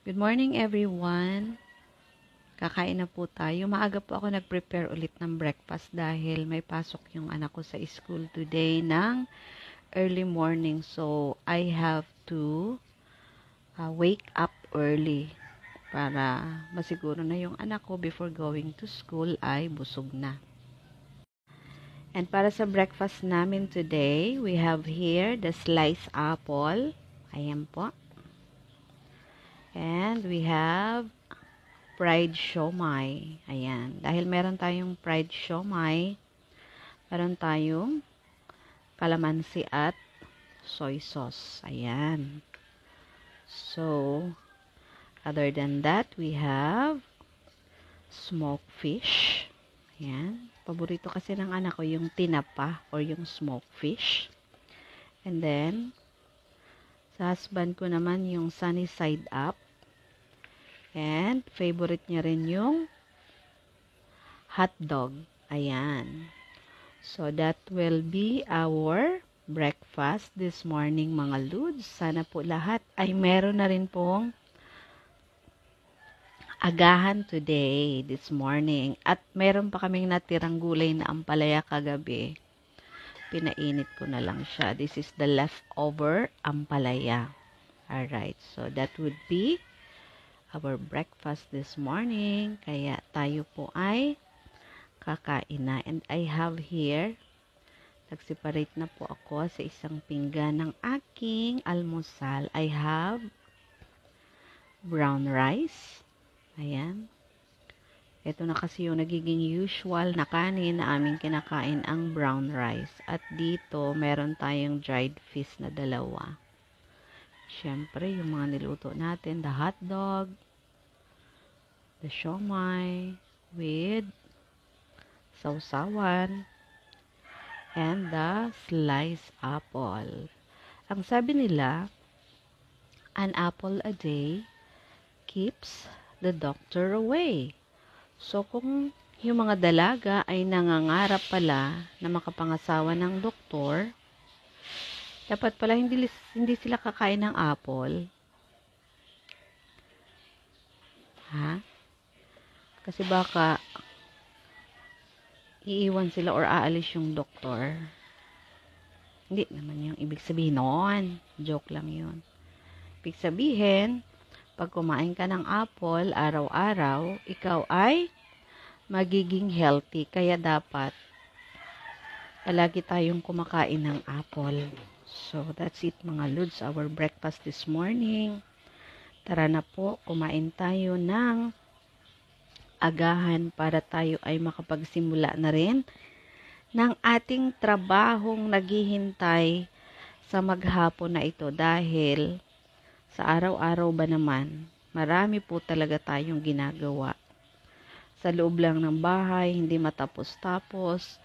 Good morning everyone. Kakain na po tayo. Maaga po ako nag-prepare ulit ng breakfast dahil may pasok yung anak ko sa school today ng early morning. So, I have to wake up early para masiguro na yung anak ko before going to school ay busog na. And para sa breakfast namin today, we have here the sliced apple. Ayan po. And we have fried siomai. Ayan. Dahil meron tayong fried siomai, meron tayong kalamansi at soy sauce. Ayan. So, other than that, we have smoked fish. Ayan. Paborito kasi ng anak ko yung tinapa or yung smoked fish. And then, sa husband ko naman yung sunny side up. And, favorite niya rin yung hot dog. Ayan. So, that will be our breakfast this morning, mga Lods. Sana po lahat ay meron na rin pong agahan today, this morning. At meron pa kaming natirang gulay na ampalaya kagabi. Pinainit ko na lang siya. This is the leftover ampalaya. Alright. So, that would be our breakfast this morning. Kaya tayo po ay kakain na. And I have here, nag-separate na po ako sa isang pinggan ng aking almusal. I have brown rice. Ayan. Ito na kasi yung nagiging usual na kanin na aming kinakain, ang brown rice. At dito, meron tayong dried fish na dalawa. Siyempre, yung mga niluto natin, the hot dog, the siomai with sausawan, and the sliced apple. Ang sabi nila, an apple a day keeps the doctor away. So, kung yung mga dalaga ay nangangarap pala na makapangasawa ng doktor, dapat pala hindi sila kakain ng apple. Ha? Kasi baka iiwan sila or aalis yung doktor. Hindi naman yung ibig sabihin noon. Joke lang yun. Ibig sabihin, pag kumain ka ng apple araw-araw, ikaw ay magiging healthy. Kaya dapat palagi tayong kumakain ng apple. So, that's it mga Lods, our breakfast this morning. Tara na po, kumain tayo ng agahan para tayo ay makapagsimula na rin ng ating trabahong naghihintay sa maghapon na ito dahil sa araw-araw ba naman, marami po talaga tayong ginagawa. Sa loob lang ng bahay, hindi matapos-tapos.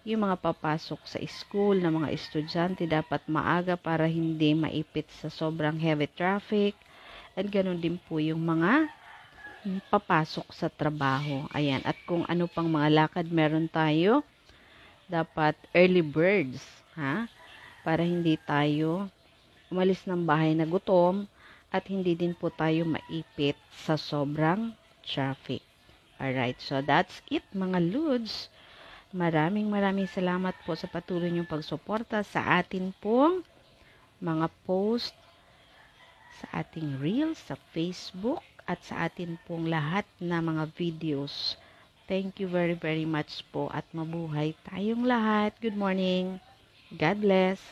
Yung mga papasok sa school na mga estudyante dapat maaga para hindi maipit sa sobrang heavy traffic. At ganun din po yung mga papasok sa trabaho. Ayan. At kung ano pang mga lakad meron tayo, dapat early birds. Ha? Para hindi tayo umalis ng bahay na gutom at hindi din po tayo maipit sa sobrang traffic. Alright. So, that's it mga Lods. Maraming salamat po sa patuloy niyong pagsuporta sa atin pong mga post sa ating Reels, sa Facebook, at sa atin pong lahat na mga videos. Thank you very much po at mabuhay tayong lahat. Good morning. God bless.